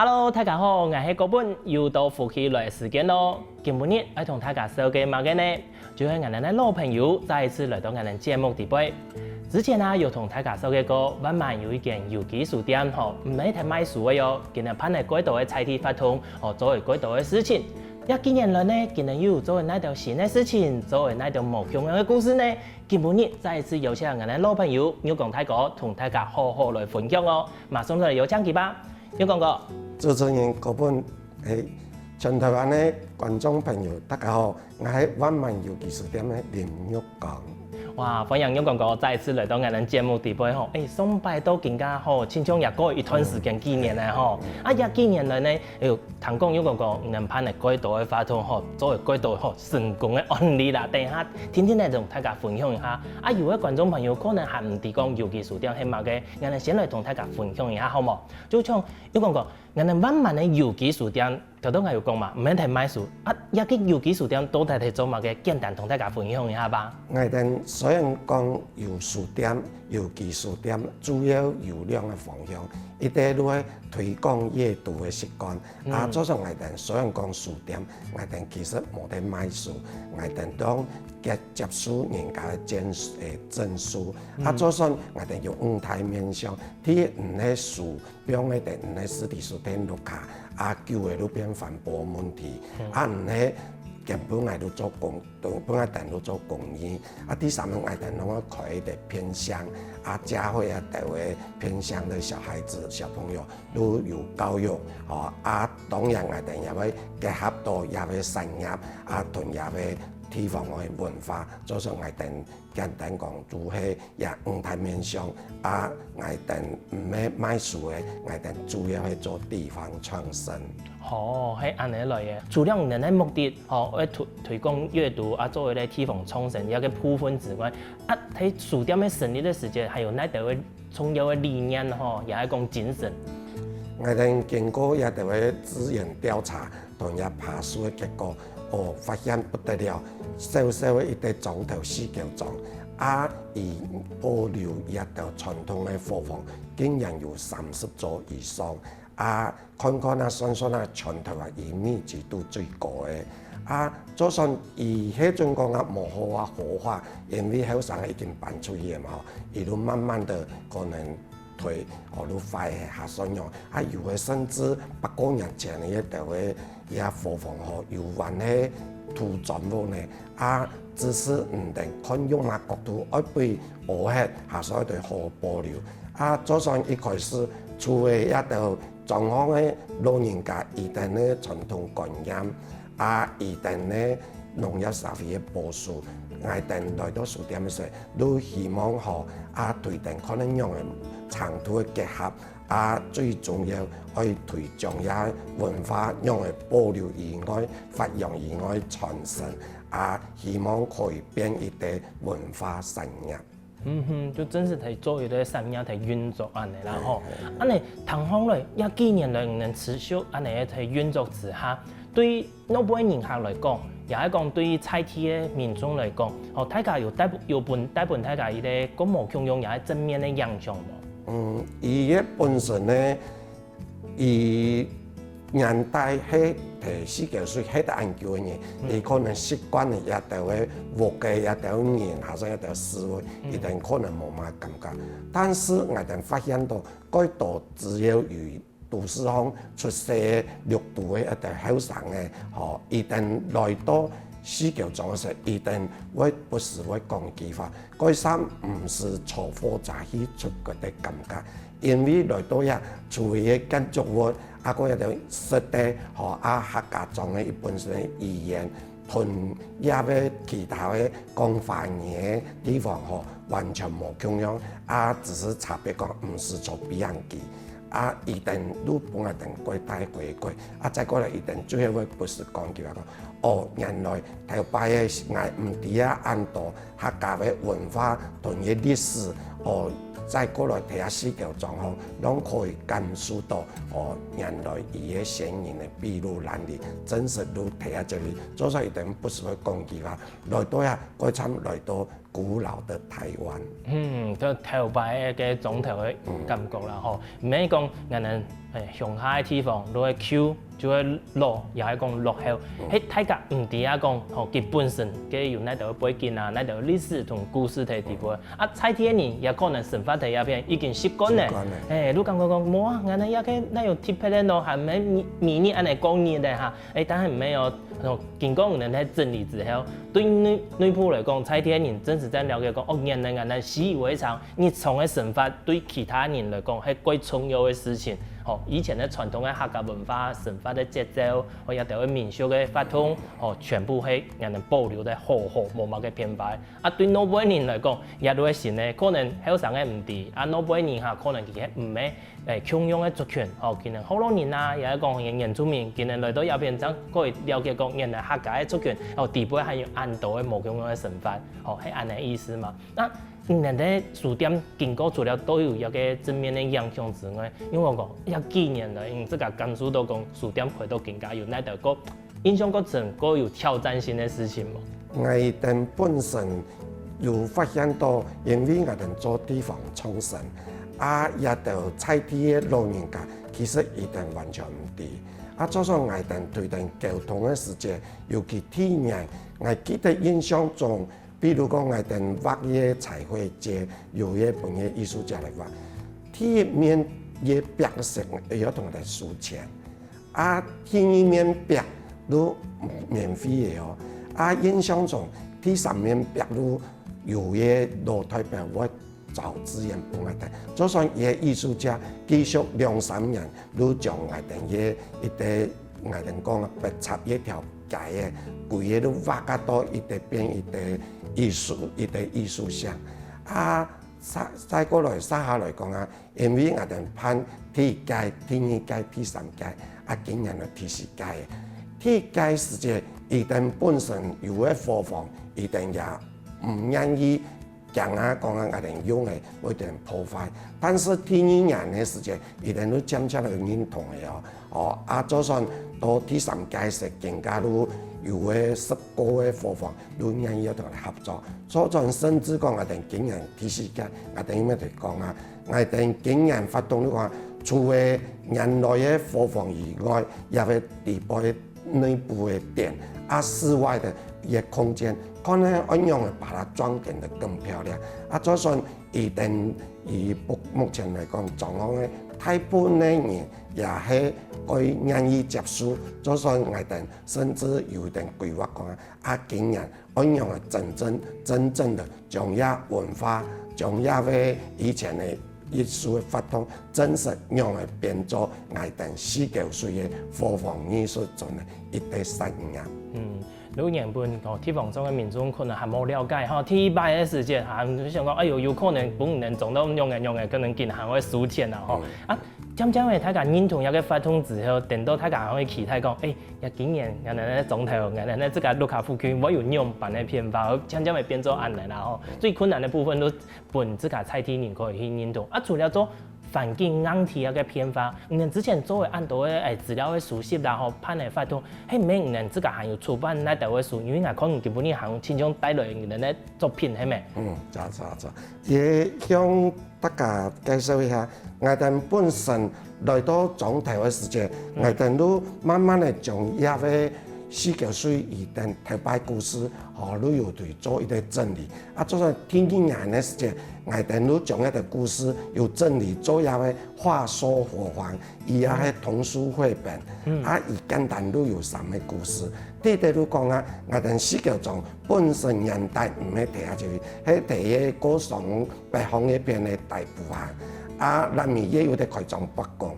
Hello，大家好，我係嗰本又到福氣來時間咯。今日要同大家紹介乜嘅呢？就係我哋嘅老朋友再一次來到我哋節目地位。之前啊，有同大家紹介過，灣灣有一間有機書店，唔係睇賣書嘅喲，今日盼嚟改道嘅財體發通，做為改道嘅事情。幾年來呢，今日又做為那條新嘅事情，做為那條冇共樣嘅故事呢。今日再一次邀請我哋老朋友邱廣大哥同大家好好來分享哦。馬上嚟有請佢吧，邱廣哥。主持人嗰本全台灣嘅觀眾朋友，大家好，我係灣灣有機書店嘅林玉廣。哇！歡迎邱廣哥再一次來到我哋節目地位吼，上拜都更加好，親像也過一段時間幾年啦吼。幾年來呢，聽講邱廣哥唔盼嚟改道嘅發通吼，作為改道吼成功嘅案例啦，等下天天嚟同大家分享一下。有位觀眾朋友可能係唔知講有機書店係乜嘅，我哋先嚟同大家分享一下好冇？就像邱廣哥，我哋灣灣嘅有機書店，頭先我有講嘛，唔係睇賣書，啲有機書店都係睇做乜嘅，簡單同大家分享一下吧。我哋雖然講有書店、有機書店，主要有兩個方向，一啲都係推廣閱讀嘅習慣。早上我哋雖然講書店，我哋其實冇得賣書，我哋當接書人家嘅證書。早上我哋要五台面向，啲唔係書，比如我哋唔係實體書店錄卡，叫嘅都變傳播問題，唔係。根本我都做公，本來等都做公益。第三個我哋攏要開的偏鄉，教會大位偏鄉的小孩子、小朋友都有教育。當然我哋也會結合到也會產業，同也會地方嘅文化。早上我哋簡單講，就係也五大面向。我哋唔係賣書嘅，我哋主要係做地方創生。係安尼來嘅。除了我哋嘅目的，要推廣閱讀作為咧地方創生一個部分之外，喺書店嘅成立嘅時間，還有那條嘅重要嘅理念，也係講精神。我哋經過一條嘅資源調查同一爬書嘅結果，發現不得了，小小嘅一啲莊頭四腳莊，而保留一條傳統嘅貨房，竟然有30座以上。看算全台灣以密集度最高嘅。就算迄陣講無好好化，因為後生已經搬出去嘛，伊都慢慢的可能退，都快下信用。有嘅甚至8個月前嘅一條嘅也貨房有還係土轉屋呢。只是唔定看用乜角度，被我係下所對好保留。就算一開始厝嘅一條狀況嘅老人家，一定咧傳統觀念，一定咧農業社會嘅部署，我哋來到書店嘅時候，都希望對定可能用嘅長途嘅結合，最重要可以推廣也文化用嘅保留以外，發揚以外傳承，希望可以變一啲文化產業。就真是睇做一個產業睇運作安尼啦吼，安尼同行來幾年來能持續安尼睇運作之下，對老百姓客來講，也係講對採體嘅民眾來講，大家有帶本大家一啲個無共用也係正面嘅影響咯。伊嘅本身咧，伊年代係40幾歲喺度研究嘅嘢，伊可能習慣嘅一條嘅活嘅一條言，下上一條思維，一定可能冇乜感覺。但是我哋發現到，該度只要與都市方出世綠度嘅一條後生嘅，一定來到四腳莊嘅時候，一定會不是會講技法，該衫唔是錯貨雜去出嗰啲感覺。因為來到呀，除咗建築物，嗰一條實地客家莊嘅本身嘅語言，同也俾其他嘅講方言嘅地方完全冇共樣，只是差別講唔是做比人記，一定都本來定歸帶歸，再過來一定最後會不是講句話講，原來台北嘅我唔知按度客家嘅文化同嘅歷史，再過來睇下四條狀況，攏可以感受到原來伊嘅先人嘅筚路藍縷，真實都睇下這裡，做出一定不是會講句話，來到呀，嗰參來到古老的台灣。就頭擺嘅總頭嘅感覺啦，唔係講人哋乡下的地方，落个 Q 就会落，也係講落後。喺大家唔知啊講，佢本身嘅有那度背景啊，那度歷史同故事嘅地方。啊，蔡天人也可能生活喺入邊已經習慣咧。你感覺講冇啊，我哋也嘅那有特別咧咯，係咪明年安尼講嘢咧嚇？但係沒有經過人喺整理之後，對內部嚟講，蔡天人真實在了解講，原來我哋習以為常，日常嘅生活對其他人嚟講係幾重要嘅事情。以前的傳統嘅客家文化、生活的節奏，也都係民俗嘅法統，全部係人哋保留得好好無毛嘅編排。啊，對老輩人嚟講，也都係新嘅，可能後生嘅唔知，啊老輩人嚇可能佢係唔係強擁嘅族群，可能好多年啊，也係講原住民，佢哋來到入邊就可以了解講原來客家嘅族群，地輩係要按道嘅無咁樣嘅生活，係按嘅意思嘛。人哋書店經過除了都有一個正面的影響之外，因為我講有幾年啦，因為這個講書都講書店開到更加有那個影響個整個有挑戰性的事情嘛。我哋本身有發現到，因為我哋做地方創生，也就菜地嘅老人家其實一定完全唔知。就算我哋對等交通嘅時節，尤其體驗，我記得印象中。比如講，我哋畫嘅彩繪節，有嘅本嘅藝術家嚟畫，體面嘅壁上要同佢收錢，體面壁都免費嘅哦。印象中，第三面壁都有嘅露台壁會找資源幫我哋。就算嘅藝術家繼續2-3年，都將我哋嘅一啲我哋講嘅白插一條街嘅，規嘢都畫得到一啲變一啲。藝術上，再過來沙下來講因為我哋攀第一屆、第二屆、第三屆，今年就第四屆。第一屆時節，一定本身有嘅貨房，一定也唔願意講我哋用嘅會定破壞。但是第二年嘅時節，一定都漸漸嚟認同嘅就算到第三屆時，更加都。有嘅10個嘅貨房都願意同我哋合作，所以甚至講我哋今年第四屆，我哋咩嚟講我哋今年發動呢個，除咗人內嘅貨房以外，也會地部嘅內部嘅店，室外嘅一個空間，可能按樣嚟把它裝點得更漂亮。就算一定以目前嚟講狀況咧，大部分嘅人也係可以願意接受，就算我哋甚至有一定規劃講今年按樣係真正的將一文化，將一嘅以前嘅藝術嘅發動，真實樣嚟變做我哋49歲嘅貨房藝術中嘅一啲實驗。如原本地方中嘅民眾可能還冇了解第一擺嘅時節就想講有可能本人種到用嘅，可能見行會輸錢漸漸嘅大家認同一個發通之後，等到大家可以期待講，今年我哋咧總頭，我哋咧這個綠卡副區我有用辦嘅編法，漸漸會變做安尼啦最困難嘅部分都本這個菜地人可以去認同。除了做環境硬體一個編法，之前做嘅按到嘅資料嘅熟悉啦，判嘅發通，唔係這個還有出版那度嘅書，因為可能基本你行親像帶來人嘅作品係咪？也向大家介紹一下，我哋本身來到總頭嘅時節，我哋都慢慢嚟將一個49歲以前頭擺故事，都要對做一啲整理。就算天幾年嘅時節，我哋都將一個故事要整理做一個話說活黃，伊也係童書繪本，而簡單都有3個故事。啲都講我哋49種本身年代唔係睇下就係睇嘅嗰種北方嗰邊嘅大部分。裏面也有啲開張北講，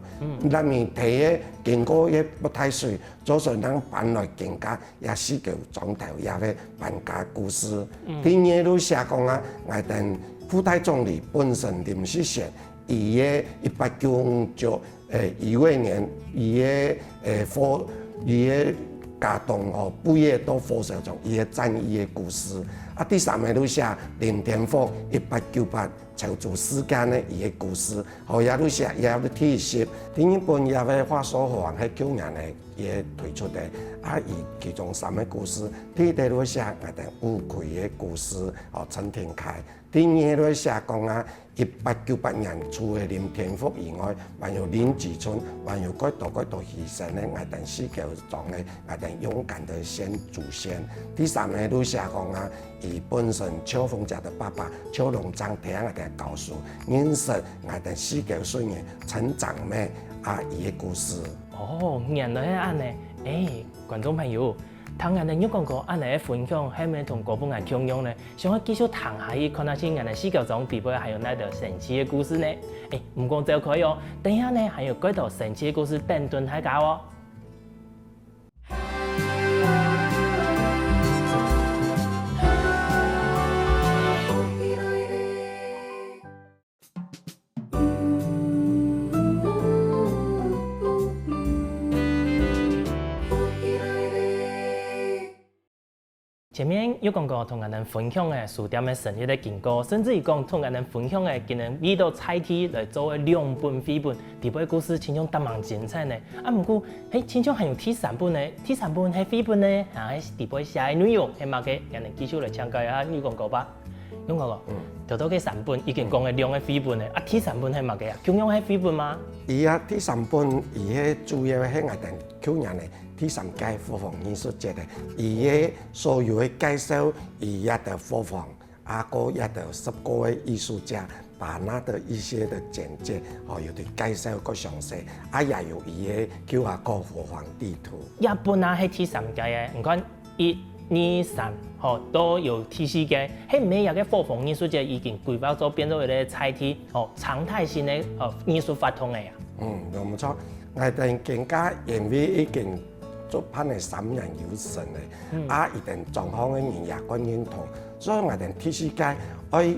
裏面睇嘅經過也不太水，就算能搬來更加也49種頭也係搬家故事。第二都寫講我哋副大總理本身林世賢，伊嘅1895年，伊嘅家當畢業到火燒中，伊嘅戰役嘅故事。第三個都寫林田鳳1898籌組時間咧，伊嘅故事。也都寫也有提示。第二本也係話說話係9年咧，也推出嘅。伊其中3個故事，第一都寫我哋烏葵嘅故事，陳廷凱。第二都寫講1898年除了林天福以外，還有林子春，還有幾多犧牲咧，我哋死橋上咧，我哋勇敢的先祖先。第三個呂社講啊，伊本身邱鳳家的爸爸邱龍章聽我哋告訴，認識我哋死橋水嘅成長咩伊嘅故事。哦，原來係安尼，觀眾朋友。聽人哋有講過，安尼嘅分享，係咪同嗰本人共用呢？想要繼續談下去，看下先人哋死橋中底部還有哪條神奇嘅故事呢？唔講就可以哦。等下呢，還有幾條神奇嘅故事等住大家哦。前面有講過同人哋分享嘅書店嘅神奇嘅經過，甚至於講同人哋分享嘅今日呢道菜題來做嘅2本繪本，底部嘅故事親像特別精彩呢。唔過親像還有第3本呢，第3本係繪本呢，係底部寫嘅內容係乜嘅？人哋繼續來請教一下，有講過吧？有講過。頭頭嘅3本已經講嘅2個繪本呢，第3本係乜嘅啊？共樣係繪本嗎？第3本伊係主要係我哋去年嘅第3屆貨房藝術節嘅，伊嘅所有嘅介紹，伊也得貨房，個也得10個嘅藝術家，把那的一些的簡介，有啲介紹個詳細，也有伊嘅叫個貨房地圖。一本係第3屆嘅，唔講1、2、3，都有第4屆。喺每日嘅貨房藝術節已經規劃咗變咗一個菜題，常態性嘅藝術活動嘅呀。冇錯，我哋更加因為已經做攀係3人有成嘅，一定狀況嘅人也觀認同，所以我哋第4屆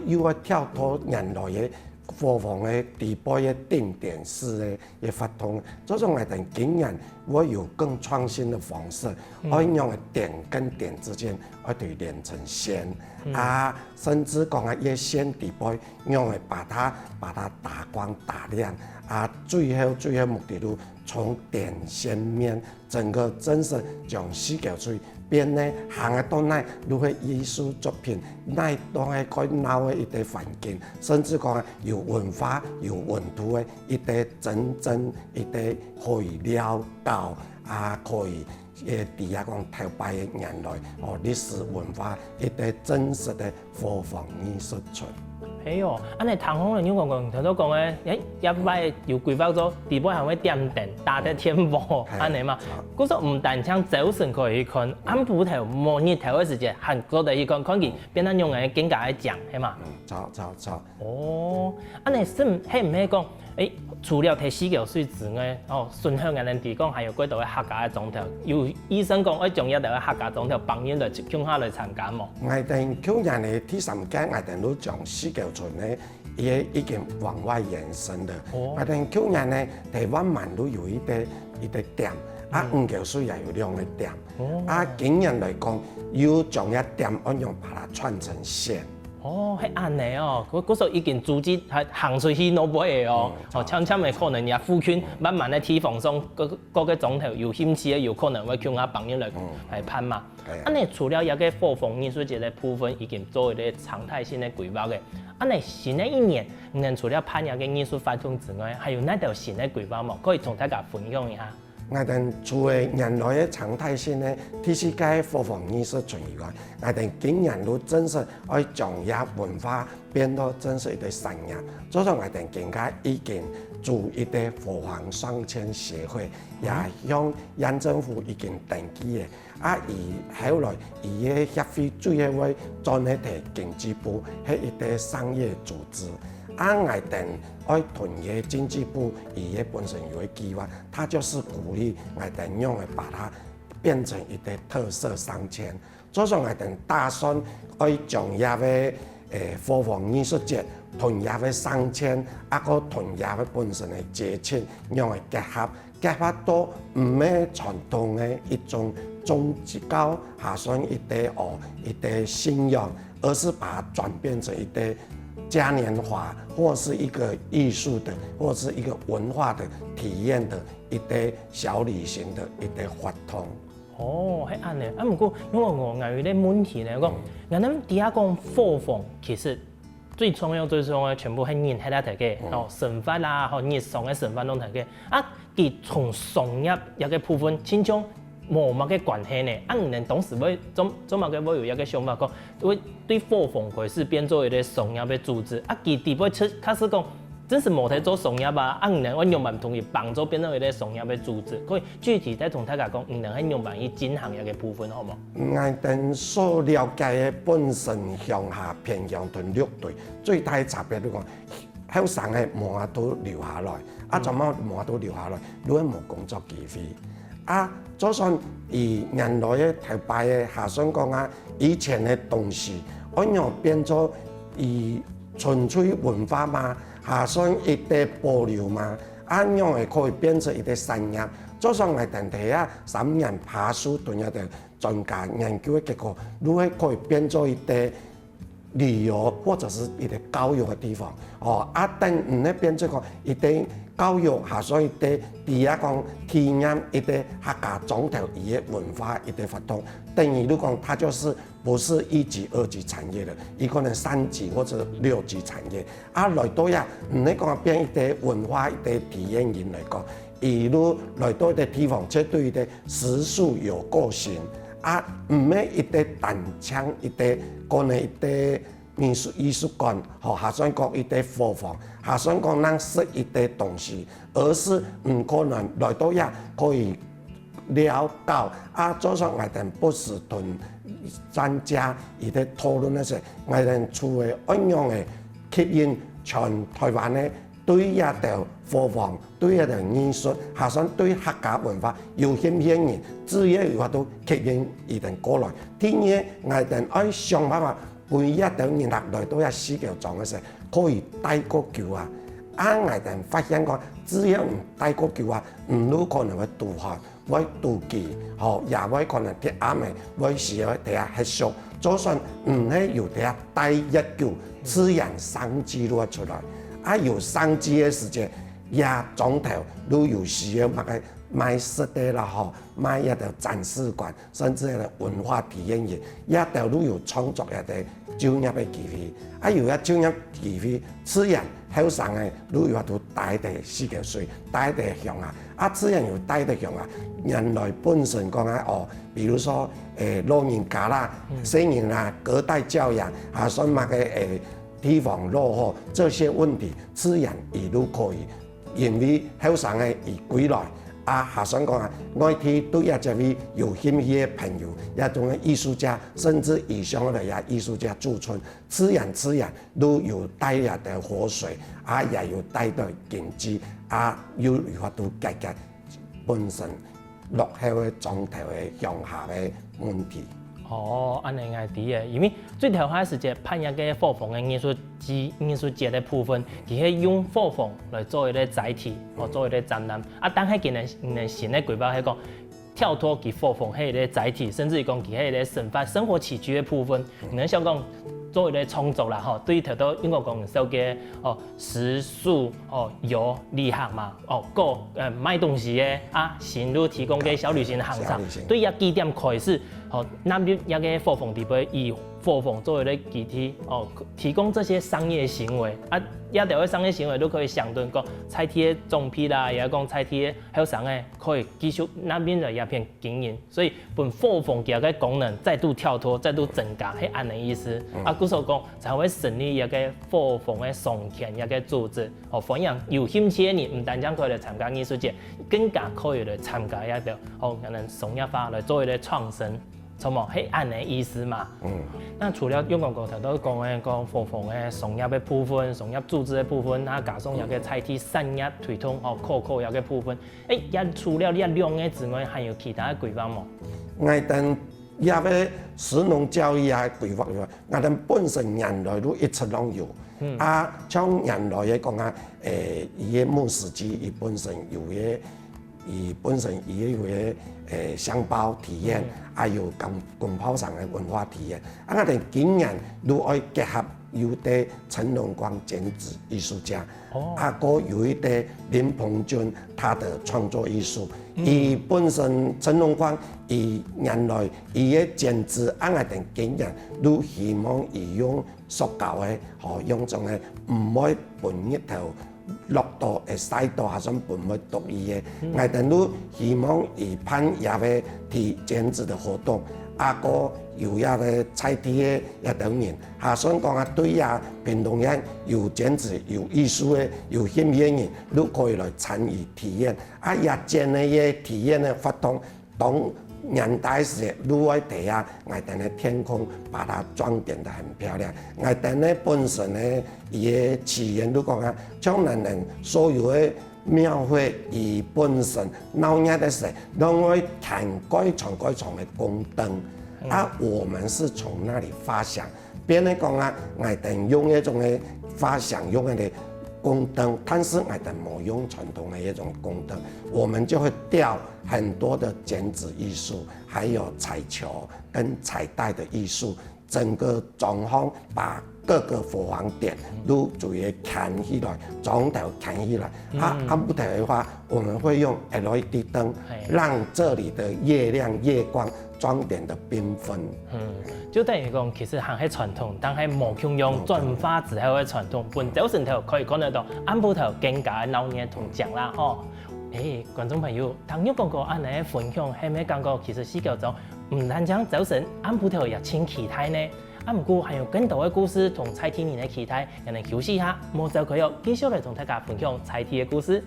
要跳脫原來嘅貨房嘅地步嘅定點式嘅活動，所以我哋竟然會有更創新的方式，可以讓點跟點之間可以連成線，甚至講一線地步，讓佢把它打光打亮，最後目的都從點線面，整個真實將死橋水變咧行嘅到那如何藝術作品，那當係佢鬧嘅一啲環境，甚至講有文化有温度嘅一啲真正一啲可以了到可以底下講頭擺嘅原來歷史文化一啲真實嘅貨房藝術村。安尼唐紅人有講頭都講嘅，一擺有規劃咗，地部還會點燈、打啲天幕，安尼嘛。嗰時唔但像早晨可以看，暗晡頭、末日頭嘅時節，韓國地去看見，變得用嘅更加嘅講，係嘛？錯。安尼係唔係講？除了睇死橋水之外，順向人哋地講，還有幾多嘅客家嘅總條，有醫生講，將一啲嘅客家總條幫人來向下來參加嘛。我哋去年嘅第3屆，我哋都將死橋村咧，已經往外延伸的。我哋去年咧，台灣滿都有一啲點，5橋水也有2個點，今年來講，要將一點按樣把它串成線。係安尼嗰時候已經組織係行出去攞杯嘅悄悄嘅可能也附近慢慢嘅地方上各個總頭有興趣嘅，有可能會叫下朋友來攀嘛。安尼除了一個貨房藝術節嘅部分已經做一個常態性嘅規劃嘅，安尼新嘅一年，除了攀一個藝術活動之外，還有哪條新嘅規劃冇？可以同大家分享一下。我哋除了原來嘅常態性咧，第4屆貨房藝術村以外，我哋竟然都真實可以將一文化變到真實嘅產業。所以我哋更加已經做一啲貨房商簽協會，也向縣政府已經登記嘅。而後來伊嘅協會主要會轉喺經濟部係一啲商業組織。我哋愛屯嘅經濟部，伊嘅本身有個計劃，它就是鼓勵我哋用嚟把它變成一啲特色商簽。所以我哋打算愛將一個貨房藝術節同一個商簽，個同一個本身嘅節慶，用嚟結合到唔係傳統嘅一種宗教下上一啲信仰，而是把它轉變成一啲嘉年華，或是一個藝術的，或是一個文化的體驗的一啲小旅行的一啲活動。係安尼。不過因為我有啲問題咧，講人哋底下講貨房，其實最重要的全部係人喺度睇嘅，生活啦，日常嘅生活都睇嘅。啊，佢從商業一個部分，始終冇乜嘅關係呢。啊，唔能當時會做乜嘅會有一個想法講，會對貨房開始變做一個商業嘅組織。啊，佢地位開始講。真是冇睇做商業吧？啊，唔能我用辦同佢幫助變成一個商業嘅組織。可以具體再同大家講，唔能係用辦去進行一個部分，好冇？我哋所了解嘅本身鄉下偏鄉同綠隊最大差別，你講後生嘅冇法度留下來，啊，怎麼冇法度留下來？因為冇工作機會。啊，就算而人來嘅頭擺嘅下想講啊，以前嘅東西，按樣變咗而純粹文化嘛。下想一啲保留嘛，按樣係可以變成一啲產業。就算係定睇啊，3年爬樹對一啲專家研究嘅結果，如果可以變做一啲旅遊或者是一啲教育嘅地方，等唔係變做個一啲教育下想一啲第一講體驗一啲客家總頭伊嘅文化一啲活動，等於如講它就是不是1級、2級產業的，伊可能3級或者6級產業。啊，來到呀，唔係講變一啲文化一啲體驗人嚟講，而如來到一啲地方，即對一啲食宿有個性。啊，唔係一啲單槍一啲，可能一啲藝術館，下想講一啲貨房，下想講咱識一啲東西，而是唔可能來到呀可以了解啊，就算我哋不是同專家而啲討論嗰時，我哋出嘅一樣嘅吸引全台灣咧。對一條貨房，對一條藝術，下想對客家文化有興趣嘅人，只要有法度吸引一定過來。第二，我哋愛想辦法陪一條人來到一四條莊嘅時候，可以帶個橋啊！啊，我哋發現講，只要唔帶個橋啊，唔有可能會渡海，會渡忌，也會可能啲啱嘅，會時候睇下合宿。就算唔係由睇下帶一橋，自然生機會出來。啊，有商機嘅時間，也總頭都有需要買實地啦，買一條展示館，甚至係文化體驗業，一條都有創作一啲就業嘅機會。啊，有一就業機會，自然後生嘅都有法度帶地4條水，帶地鄉下。啊，自然有帶地鄉下，人類本身講啊，比如說老人家啦、成人啦、隔代教養，啊，所以嘛嘅地方落後這些問題，自然亦都可以，因為後生嘅而歸來。啊，下想講啊，我哋對一位有興趣嘅朋友，一種藝術家，甚至以上嘅也藝術家駐村，自然都有帶入嘅活水，啊，也有帶到經濟，啊，有法度解決本身落後嘅狀態嘅鄉下嘅問題。安尼係啲嘅，因為最頭開始就辦一個貨房嘅藝術節嘅部分，佢係用貨房來做一個載體，做一個展覽。啊，但係佢能新嘅規劃係講跳脫佢貨房係一個載體，甚至講佢係一個生活起居嘅部分。能想講做一個創作啦，對於頭到應該講手嘅食宿遊旅行嘛，個賣東西嘅啊，線路提供給小旅行行商，對一幾點開始。那邊一個貨房地位以貨房作為咧基體，提供這些商業行為，啊，一條嘅商業行為都可以相對講菜體嘅種批啦，也講菜體嘅後生嘅可以繼續那邊的一片經營，所以本貨房嘅個功能再度跳脫、再度增加，係安尼意思。啊，故所講才會成立一個貨房嘅商圈一個組織，歡迎有興趣嘅人唔單止可以嚟參加藝術節，更加可以嚟參加一條可能商業化嚟做一個創新。錯冇係按你意思嘛？那除了用講頭都講嘅貨房嘅商業嘅部分、商業組織嘅部分，啊加上有個菜體產業推動有個部分，也除了呢一兩個之外，還有其他嘅規劃冇？我哋也要實農教育嘅規劃，我哋本身人類都一直都有。啊，像人類嘅講啊，伊嘅牧師機，伊本身有嘅。伊本身伊有嘅香包體驗，還有滾炮上嘅文化體驗。啊，我哋竟然都愛結合有啲陈荣光剪纸艺术家，个有一啲林鹏君他的创作艺术。伊本身陈荣光，伊原来伊嘅剪纸，俺哋定经验，都希望伊用塑胶嘅，用种嘅唔可以拌一头。落到会使到下种本会独伊嘅，我哋都希望以办也嘅提剪纸的活动，个有也嘅彩体嘅也等人，下想讲对也平常人有剪纸有艺术嘅有兴趣嘅人，都可以来参与体验。也剪嘅体验嘅活动，当年代时，如果地下我哋嘅天空把它装点得很漂亮。我哋呢本身呢，伊嘅起源都讲啊，江南人所有嘅庙会，伊本身闹热的时，拢会看改创嘅宫灯，我们是从那里发想。别人讲啊，我哋用一种嘅发想，用嘅宫灯，但是我哋冇用传统的一种宫灯，我们就会调很多的剪纸艺术，还有彩球跟彩带的艺术，整个装潢把各个佛房点都主要看起来，从头看起来。不头的话，我们会用 LED 灯，让这里的月亮夜光装点的缤纷。就等于讲，其实行喺传统，但系冇用用转化之后嘅传统，本走神头可以讲得到，安步头更加闹热同讲啦，吼。观众朋友，唐玉讲过安尼分享，係咪感觉其实四九州唔单止走神，安步头也清期待呢？不过还有更多嘅故事同彩天年嘅期待，让人休息一下，冇走佢哟，继续嚟同大家分享彩天嘅故事。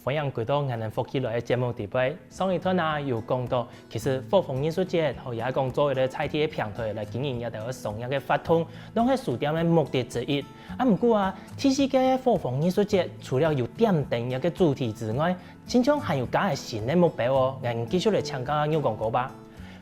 欢迎回到我哋福起來嘅節目地位。上一段啊，有講到，其實火鳳藝術節，後也講作為咧彩體嘅平台嚟經營一條商業嘅發通，當係書店嘅目的之一。不過啊，TCK嘅火鳳藝術節除了有點定一個主題之外，經常還有加嘅新嘅目標哦。我哋繼續嚟請教有講過吧。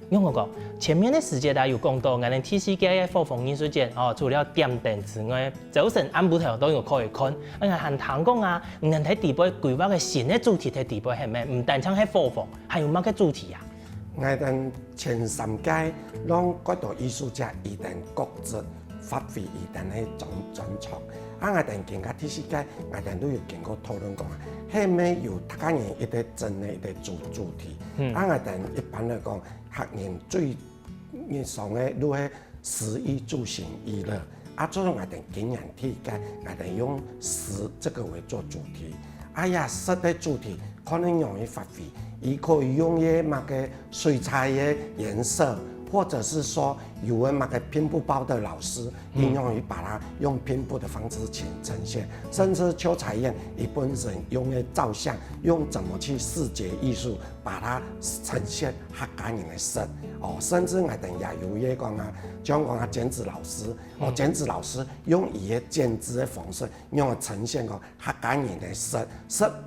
有講過，前面嘅時節啊，有講到我哋 TCK 嘅火鳳藝術節，除了點定之外，早晨安步頭都有可以看。我哋談講啊，我哋喺地杯規劃嘅新嘅主題喺地杯係咩？唔單止係火鳳，還有乜嘅主題啊？我哋前3屆讓嗰度藝術家一定各自發揮一定嘅專長。我哋經過TCK，我哋都要經過討論講啊，係咪有他人一啲真嘅一啲主題？我哋一般嚟講。客人最日常嘅都係食衣住行娛樂，做我哋經驗體嘅，我哋用食這個為做主題。食嘅主題可能容易發揮，亦可以用嘅乜嘅水彩嘅顏色，或者是說有嘅乜嘅拼布包的老師，應用於把它用拼布的方式去呈現，甚至邱彩燕你本身用嘅照相，用怎麼去視覺藝術把它呈現客家人嘅色，甚至我哋也有嘢講啊，將講啊剪紙老師，剪紙老師用伊嘅剪紙嘅方式，用嚟呈現個客家人嘅色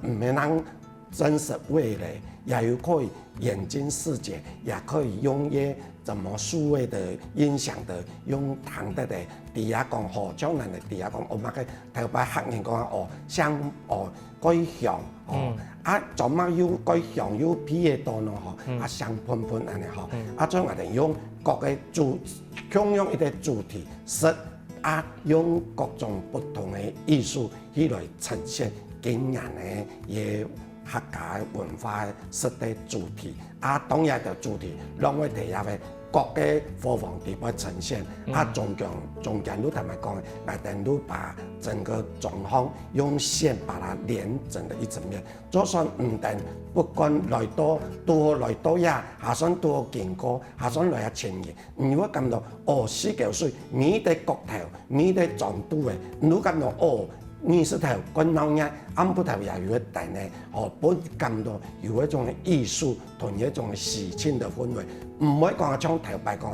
唔係讓真實味蕾，也有可以眼睛視覺，也可以用嘢怎麼數位的音響的，用彈得的底下講將人哋底下講，我乜嘅頭擺客人講像改向做乜要改向要皮嘅多咯香噴噴安尼將我哋用各個共用一啲主題色用各種不同嘅藝術去來呈現驚人嘅嘢。客家文化色的主題，當日嘅主題，讓我哋入去各個火房地方呈現，中間都同埋講，我哋都把整個裝潢用線把它連整的一整面，就算唔定，不管來多呀，下算多見過，下算來一千年，如果感到4嚿水，米的角頭，米的撞度嘅，如果感到艺术头跟老嘢，暗部头也有一定呢，本感到有一種藝術同一種喜慶的氛圍，唔可以講像頭擺講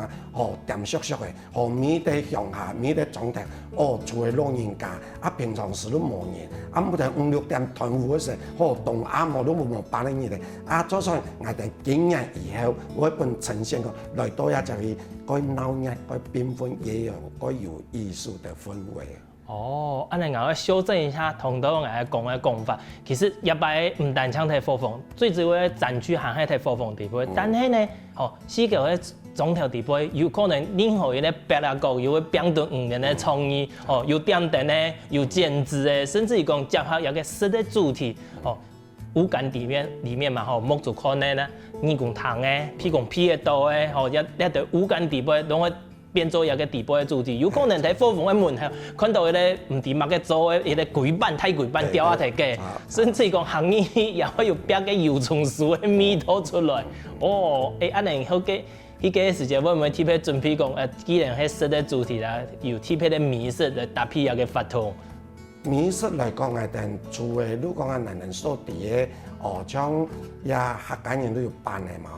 掂縮縮嘅，面對鄉下，面對總頭，厝嘅老人家，平常時都無人，暗部頭5、6點團戶嗰時，動啱我都冇辦呢嘢，早上我哋幾年以後，我一般呈現個來到也就係該老嘢，該繽紛也有該有藝術的氛圍。安尼我要修正一下同到我講嘅講法，其實一擺唔單槍睇火風，最主要展區行喺睇火風地杯，但係呢，四個嘅總條地杯有可能任何一個別個國有會變到5年嘅創意，有點燈呢，有剪紙嘅，甚至於講結合一個實的主題，五感裡面嘛，木做可能呢，義工堂嘅，譬如講皮嘅刀嘅，一對五感地杯攏會變做一個地杯嘅主題，有可能喺火風嘅門口看到一個唔知乜嘅做嘅一個鬼板、太鬼板吊下嚟嘅，甚至講行業也會有別個油松樹嘅味道出來。安尼好嘅，迄個時間我們特別準備講，既然係實嘅主題啦，有特別嘅美術嚟搭配一個法通。美術來講，我哋做嘅，如果講人所啲嘅，像也客家人都有辦嘅嘛，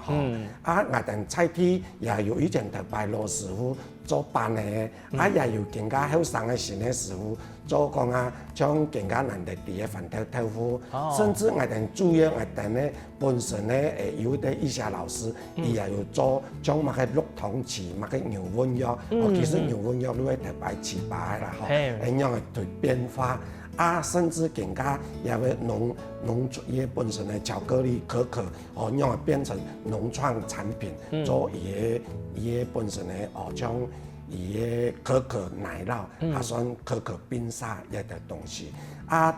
我哋菜地也有以前頭拜羅師傅做辦嘅，也有更加後生嘅新嘅師傅做講將更加難的啲嘅飯豆腐，甚至我哋主要我哋咧本身咧有啲醫生老師，伊也有做將乜嘅綠糖糍、乜嘅牛瘟藥，其實牛瘟藥都係頭拜糍粑啦，咁樣嘅對變化。甚至更加也會農業本身的巧克力可可，讓它變成農創產品，做伊本身的將伊的可可奶酪，還算可可冰沙一啲東西。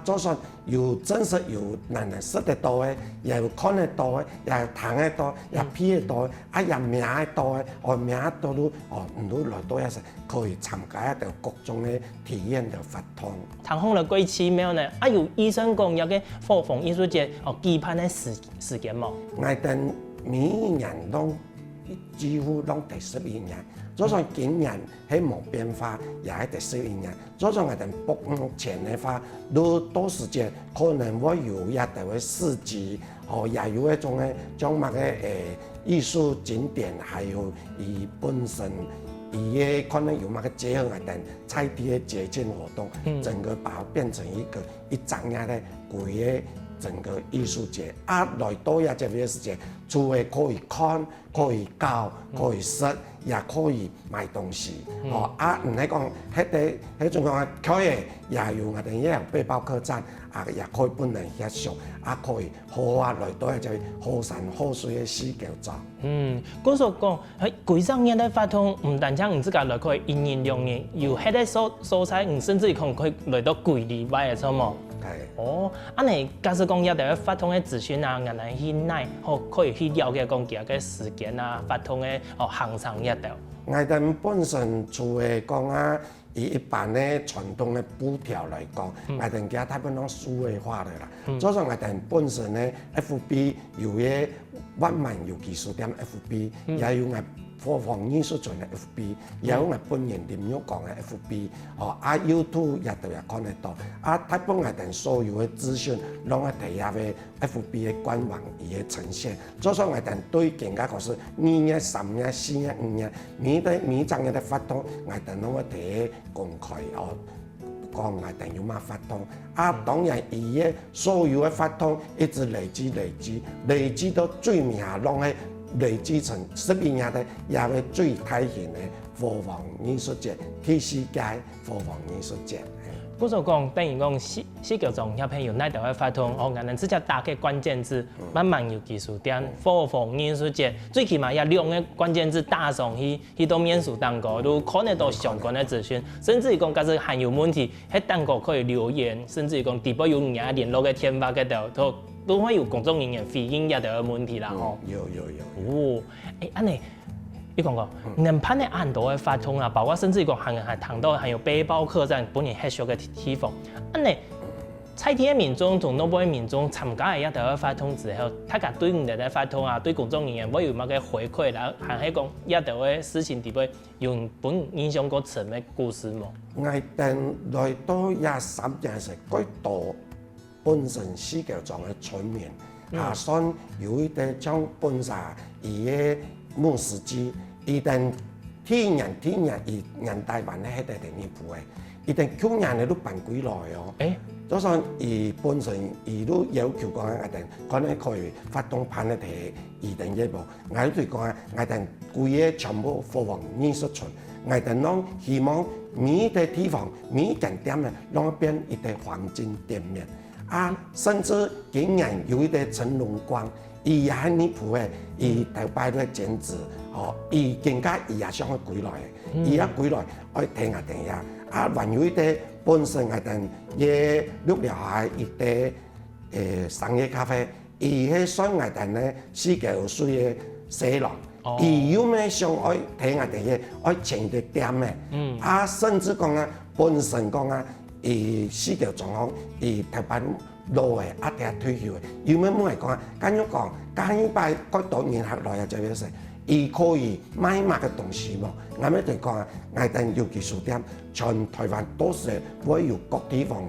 就算有真實有人識得到嘅，也有看得到嘅，也有聽得到，也批得到，也名得到嘅，名到都唔都來到一時可以參加一啲各種嘅體驗嘅活動。談風了幾奇妙呢？有醫生講有個火風藝術節舉辦嘅時間冇？我哋每年都幾乎都第11年。就算今年係冇變化，也係第11年。就算我哋目前嘅話，都多時間可能會有一啲嘅市集，也有一種嘅將乜嘅藝術景點，還有伊本身伊嘅可能有乜嘅結合我哋菜地嘅節慶活動，整個把它變成一整日嘅貴嘅整個藝術節。來到也這個時間，除咗可以看、可以教、可以識。也可以賣東西，唔係講喺種講佢也有我哋一樣背包客棧，也可以本人協助，可以好來到就好山好水嘅四腳走。嗰時講喺幾十年嘅發通，唔單止唔自家來可以1年2年，有喺啲所在，甚至可以來到幾禮拜嘅，錯冇？你假使講一啲發通嘅資訊啊，人哋去買，可以去了解講佢嘅時間啊，發通嘅行程一條。我哋本身做嘅講以一般嘅傳統嘅布條來講，我哋而家大部分都數位化嘅啦。就算我哋本身嘅 FB 有嘅1萬有技術點 FB，也有我火風藝術團嘅 FB，也有我本人點樣講嘅 FB，YouTube 也都有看得到。大部分我哋所有嘅資訊，攏係睇下嘅 FB 嘅官網伊嘅呈現。就算我哋對更加個是2月、3月、4月、5月，每張嘅發通，我哋攏會睇公開講我哋有乜發通。當然伊嘅所有嘅發通一直累積到最尾下攏係。累積成11年的也係最大型嘅火風藝術節，第4屆火風藝術節。嗰時講，等於講四個種小朋友哪度會發通，我哋直接打嘅關鍵字，慢慢有技術點，火風藝術節，最起碼要2個關鍵字打上去到面書當個，都看得到相關嘅資訊，甚至於講假使還有問題，喺當個可以留言，甚至於講底部有人聯絡嘅電話嗰度都會有工作人員回應一啲嘅問題啦。有。安尼，你講過，能攀嘅很多嘅發通啊，包括甚至講還談到還有背包客棧本人合作嘅地方。安尼，在地的民众同诺贝尔民众参加的一条活动之后，大家对我哋嘅活動啊，對公眾人員會有乜嘅回饋啦？還係講一條嘅事情底邊用本影響過什麼故事冇？我哋來到23年時，佢到本身世界上嘅村民，下算有一啲將本身伊嘅牧師機，伊定天然伊人台灣咧喺度定呢部嘅，伊定去年咧都辦幾耐哦。就算伊本身伊都要求講啊，定可能可以發動辦一啲伊定嘢部，我哋講啊，我哋規個全部放往藝術村，我哋啷希望每一個地方每一間店咧，啷變一個黃金店面啊，甚至今年有一個陳龍光，伊也喺呢鋪嘅，伊頭擺咗剪紙，哦，伊更加伊也想去歸來嘅，伊也歸來愛聽下聽下，啊，還有一啲。本身我哋嘢錄了下一啲商業咖啡，伊喺商我哋咧世界有水嘅西廊，伊有咩想愛睇我哋嘢，愛請啲店嘅，啊甚至講啊，本身講啊，伊世界狀況，伊台灣老嘅一啲退休嘅，有咩冇嚟講啊？咁樣講，咁一擺嗰多年下來啊，就係說。伊可以買乜嘅東西冇？我哋就講啊，我哋尤其書店，全台灣都是會有各地方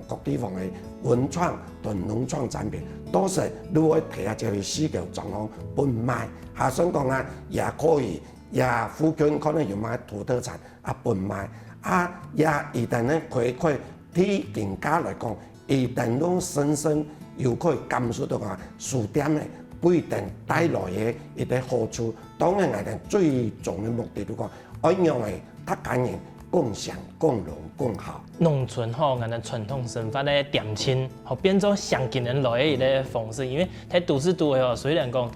嘅文創同農創產品，都是都會提下這個世界狀況販賣。下想講啊，也可以，也附近可能有買土特產啊販賣，啊也一旦咧佢對店家來講，一旦攏深深又可以感受到講書店咧。不一定帶來嘅一啲好處，當然我哋最重嘅目的都講，我認為大家人共享、共榮、共好。農村吼，我哋傳統生活咧點心，吼變做上近人來嘅一個方式，因為喺都市都會吼，雖然講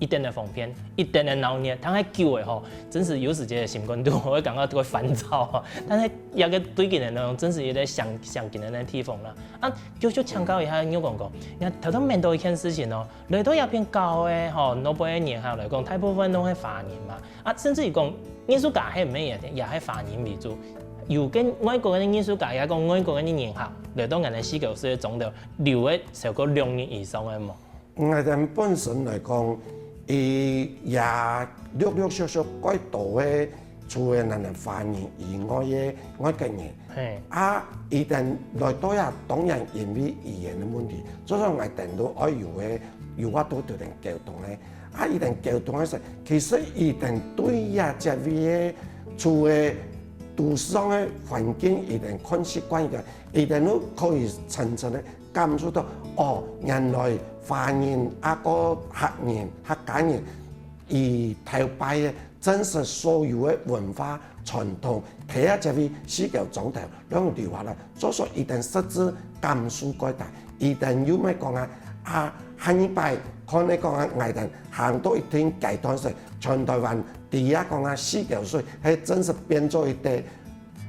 一定的方便，一定的鬧熱，但係久嘅吼，真是有時節心肝都會感覺都會煩躁啊。但係有個對近人呢，真是有啲上近人嘅地方啦。啊，就請教一下牛公公，你頭頭面對一件事情哦，嚟到一邊教嘅吼，諾貝爾年下來講，大部分都係華人嘛。啊，甚至於講藝術家係唔係也係華人為主。有跟外國嘅藝術家也講外國嘅年客嚟到人哋世界上總了留嘅超過2年以上嘅嘛。我哋本身來講。伊也陸陸續續改多嘅，除咗人哋華人以外嘅外國人，啊，一旦來到呀，當然因為語言嘅問題，所以我哋都愛有法度對人溝通咧。啊，一旦溝通嘅時候，其實一旦對呀，這位嘅除嘅都市上嘅環境一旦看習慣嘅，一旦都可以層層咧感受到，哦，原來。華人啊個客人、客家人，而頭擺嘅真實所有嘅文化傳統，睇下這位世界狀態，兩條話啦，所以一定實質感受改大，一定要咩講啊？啊，下一擺可能講啊，藝人行到一定階段時，全台灣第一講啊，世界水係真實變咗一啲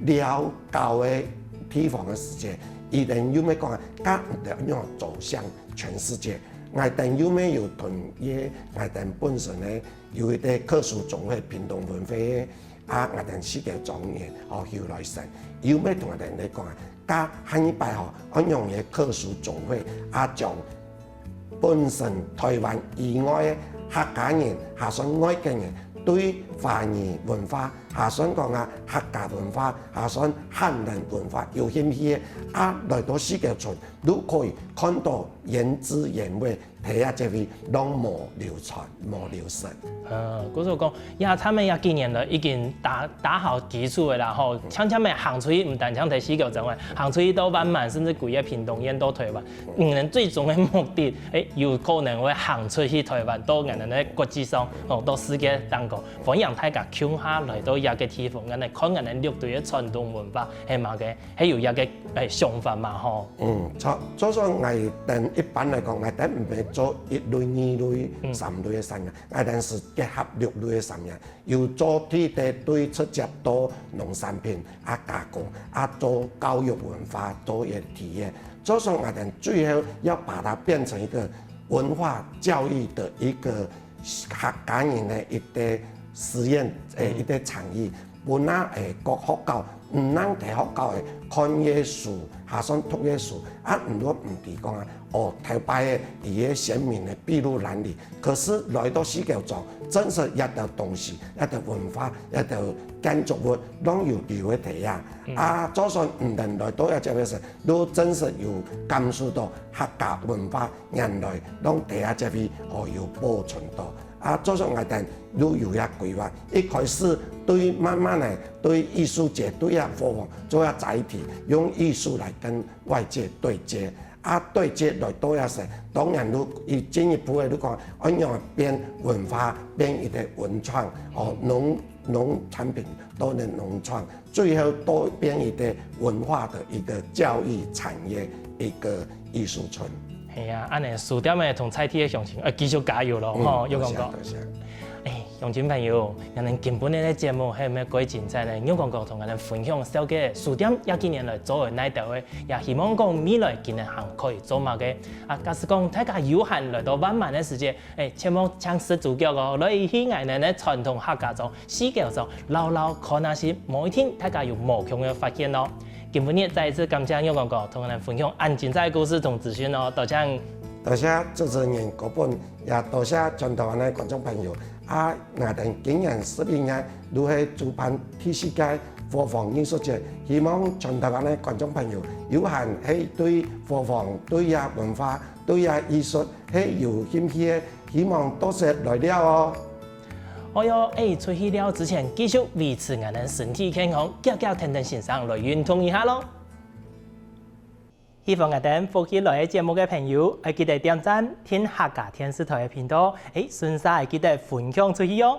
了教嘅地方嘅世界。一定要咩講啊？家唔得樣走向全世界。我哋要咩要同嘢？我哋本身咧有一啲特殊種嘅屏東文化啊，我哋世界狀元哦要來成。要咩同我哋嚟講啊？家下一擺嗬，我用嘅特殊種會啊，將本身台灣以外嘅客家人、下上外嘅人對華人文化。下想講啊，客家文化，下想漢人文化有興趣嘅啊，來到世界上都可以看到原汁原味，睇下這位攏無流傳、無流失。嗰時候講，呀，他們也今年來已經打好基礎嘅啦，吼，像他們行出去唔單止睇世界上嘅，行出去到萬萬甚至規個屏東縣到台灣，人最終嘅目的，有可能會行出去台灣到人哋嘅國際上，到世界當中，歡迎大家共下來到。一個地方，人哋看人哋六對嘅傳統文化係嘛嘅，係有一個想法嘛吼。錯。所以我哋一般嚟講，我哋唔係做1類、2類、3類嘅產業，我哋是結合6類嘅產業，要做啲嘅對出接到農產品啊加工啊做教育文化做一體驗。所以我哋最後要把它變成一個文化教育的一個客家人嘅一個。實驗一啲產業，本來國學教唔能摕學教嘅看耶穌，下上讀耶穌，唔攞唔係講啊，頭擺嘅伊嘅先民嘅篳路藍縷，可是來到世界上，真是一條東西，一條文化，一條建築物，攏有留喺地啊。就算唔能來到一隻嘅時，都真是有感受到客家文化原來攏地下這邊有保存到。就算我哋都有一規劃，一開始對慢慢嚟對藝術節對佛法做下載體，用藝術來跟外界對接。對接來到一時，當然都要進一步嘅都講，按樣變文化變一啲文創，農產品都能農創，最後都變一啲文化的一個教育產業一個藝術村。係啊，安尼書店嘅同菜體嘅鄉親，繼續加油咯，吼，有講過。鄉親朋友，人哋根本呢啲節目係咩鬼精彩呢？有講過同人哋分享小嘅書店廿幾年來做嘅內道嘅，也希望講未來今年還可以做乜嘅。假使講大家有閒來到漫漫嘅世界，千萬請識主角哦，來去我哋嘅傳統客家中、世界上，牢牢看那些每一天大家有無窮嘅發現咯。今日再一次感謝有講過同人哋分享安精彩故事同資訊咯，多謝。多謝主持人嗰本，也多謝全台灣嘅觀眾朋友。我哋今年11月都係主辦第四屆佛房藝術節，希望全台灣嘅觀眾朋友有閒係對佛房、對文化、對藝術係有興趣嘅，希望多些來了哦。我要出去了之前，繼續維持我哋身體健康，腳腳停停先生來運動一下咯。希望我哋歡喜來節目嘅朋友，記得點讚聽客家電視台嘅頻道，順勢記得分享出去哦。